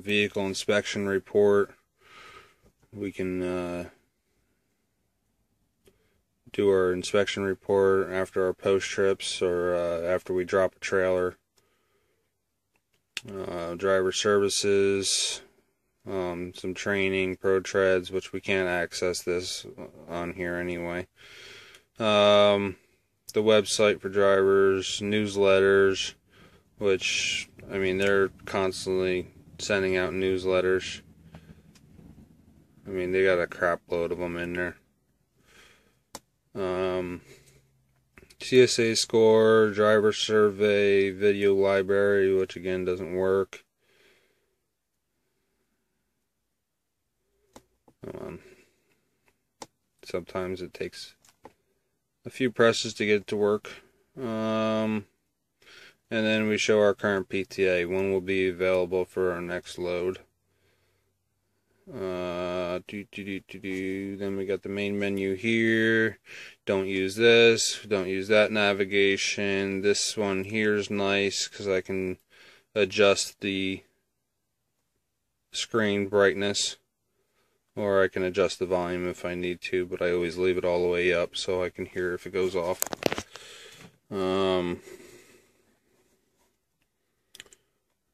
Vehicle inspection report. We can do our inspection report after our post trips or after we drop a trailer. Driver services, some training, pro treads, which we can't access this on here anyway. The website for drivers, newsletters, which, I mean, they're constantly sending out newsletters. I mean, they got a crap load of them in there. CSA score, driver survey, video library, which again doesn't work. Sometimes it takes a few presses to get it to work. And then we show our current PTA, when will be available for our next load. Then we got the main menu here. Don't use this, don't use that navigation. This one here is nice because I can adjust the screen brightness, or I can adjust the volume if I need to, but I always leave it all the way up so I can hear if it goes off.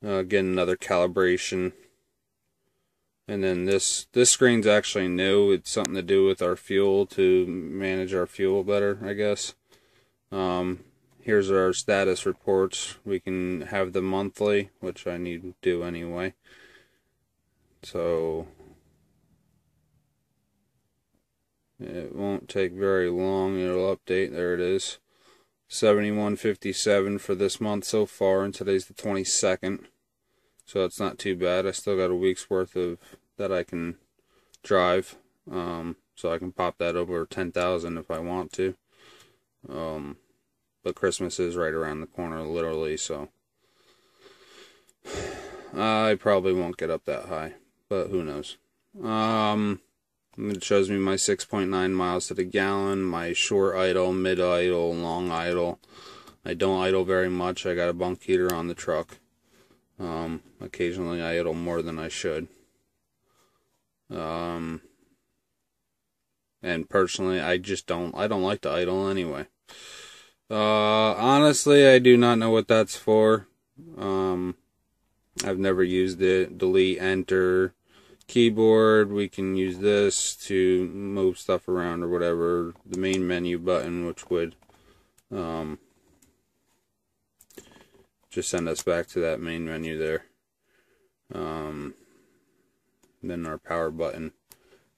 Again, another calibration. And then this screen's actually new. It's something to do with our fuel, to manage our fuel better, I guess. Here's our status reports. We can have them monthly, which I need to do anyway. So it won't take very long. It'll update. There it is. 71.57 for this month so far, and today's the 22nd. So it's not too bad. I still got a week's worth of that I can drive. So I can pop that over 10,000 if I want to. But Christmas is right around the corner, literally, so I probably won't get up that high, but who knows. It shows me my 6.9 miles to the gallon, my short idle, mid idle, long idle. I don't idle very much. I got a bunk heater on the truck. Occasionally I idle more than I should. And personally, I don't like to idle anyway. Honestly, I do not know what that's for. I've never used it. Delete, enter, keyboard. We can use this to move stuff around or whatever. The main menu button, which would, just send us back to that main menu there. Then our power button,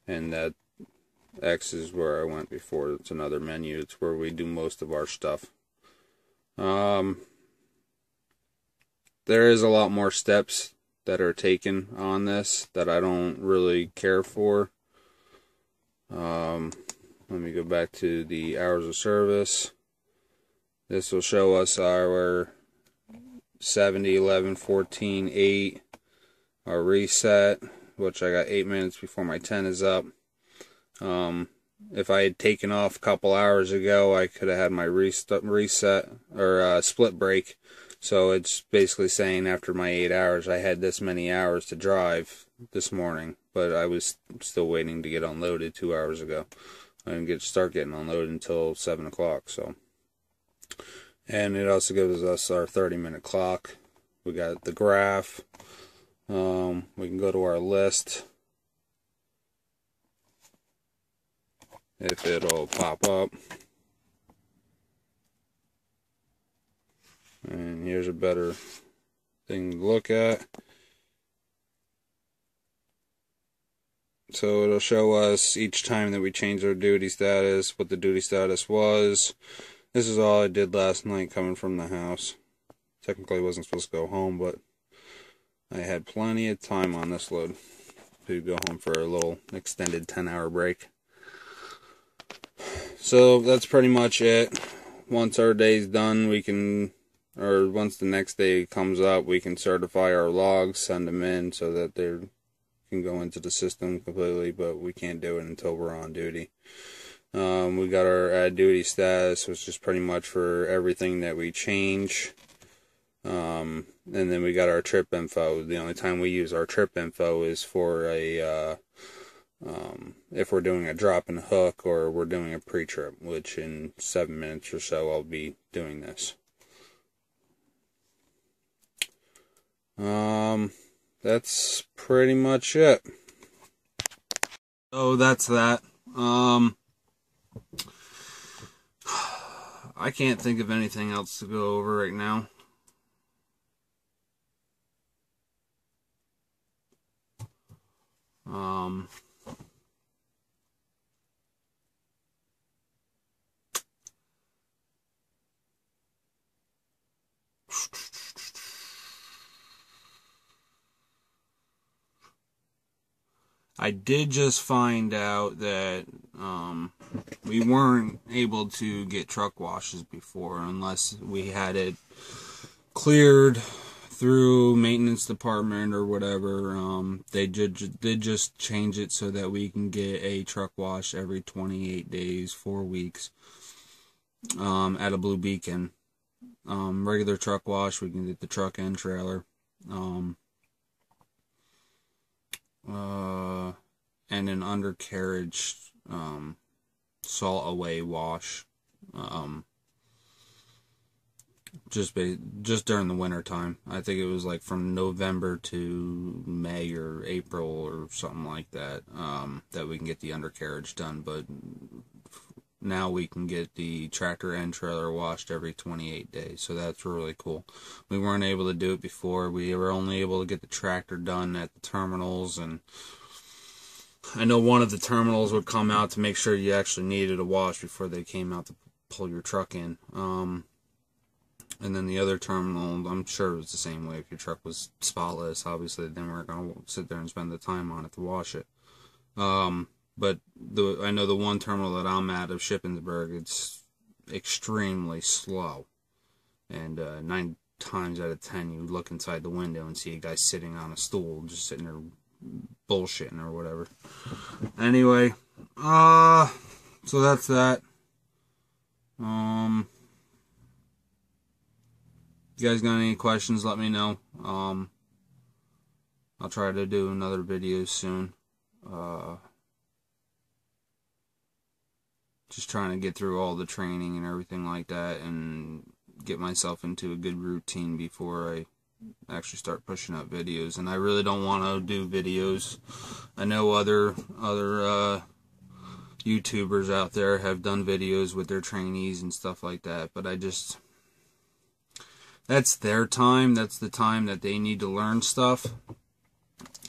and that X is where I went before. It's another menu. It's where we do most of our stuff. There is a lot more steps that are taken on this that I don't really care for. Let me go back to the hours of service. This will show us our 70, 11, 14, 8, our reset, which I got 8 minutes before my 10 is up. If I had taken off a couple hours ago, I could have had my reset or split break. So it's basically saying after my 8 hours, I had this many hours to drive this morning, but I was still waiting to get unloaded 2 hours ago. I didn't start getting unloaded until 7 o'clock. So, and it also gives us our 30-minute clock. We got the graph. We can go to our list if it'll pop up. And here's a better thing to look at. So it'll show us each time that we change our duty status, what the duty status was. This is all I did last night coming from the house. Technically I wasn't supposed to go home, but I had plenty of time on this load to go home for a little extended 10-hour break. So that's pretty much it. Once our day's done, we can, or once the next day comes up, we can certify our logs, send them in so that they can go into the system completely, but we can't do it until we're on duty. We got our add duty status, which is pretty much for everything that we change. And then we got our trip info. The only time we use our trip info is for a if we're doing a drop and hook or we're doing a pre-trip, which in 7 minutes or so I'll be doing this. That's pretty much it. So that's that. I can't think of anything else to go over right now. I did just find out that we weren't able to get truck washes before unless we had it cleared through maintenance department or whatever. They did just change it so that we can get a truck wash every 28 days, 4 weeks, at a Blue Beacon. Regular truck wash, we can get the truck and trailer. And an undercarriage salt away wash, just during the winter time. I think it was like from November to May or April or something like that, that we can get the undercarriage done. But now we can get the tractor and trailer washed every 28 days, so that's really cool. We weren't able to do it before. We were only able to get the tractor done at the terminals, and I know one of the terminals would come out to make sure you actually needed a wash before they came out to pull your truck in. And then the other terminal, I'm sure it was the same way. If your truck was spotless, obviously they weren't going to sit there and spend the time on it to wash it. But I know the one terminal that I'm at of Shippensburg, it's extremely slow. And 9 times out of 10, you look inside the window and see a guy sitting on a stool, just sitting there bullshitting or whatever. Anyway, so that's that. If you guys got any questions, let me know. I'll try to do another video soon. Just trying to get through all the training and everything like that and get myself into a good routine before I actually start pushing out videos. And I really don't want to do videos. I know other YouTubers out there have done videos with their trainees and stuff like that, but that's their time. That's the time that they need to learn stuff.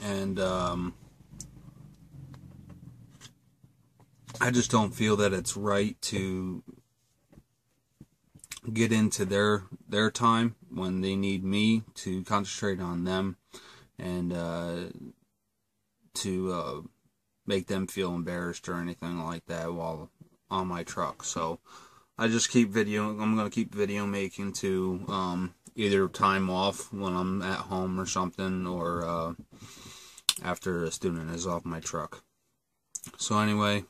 And I just don't feel that it's right to get into their time when they need me to concentrate on them and to make them feel embarrassed or anything like that while on my truck. So I just keep I'm going to keep video making to either time off when I'm at home or something, or after a student is off my truck. So anyway,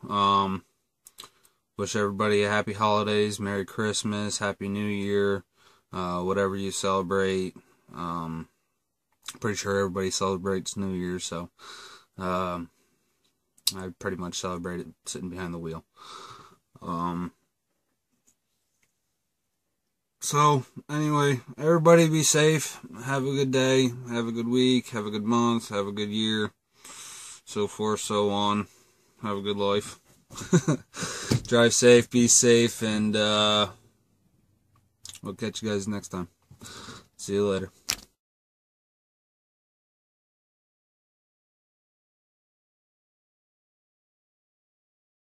wish everybody a happy holidays, Merry Christmas, Happy New Year, whatever you celebrate. Pretty sure everybody celebrates New Year, so I pretty much celebrate it sitting behind the wheel. So anyway, everybody be safe, have a good day, have a good week, have a good month, have a good year, so forth, so on. Have a good life. Drive safe, be safe, and we'll catch you guys next time. See you later.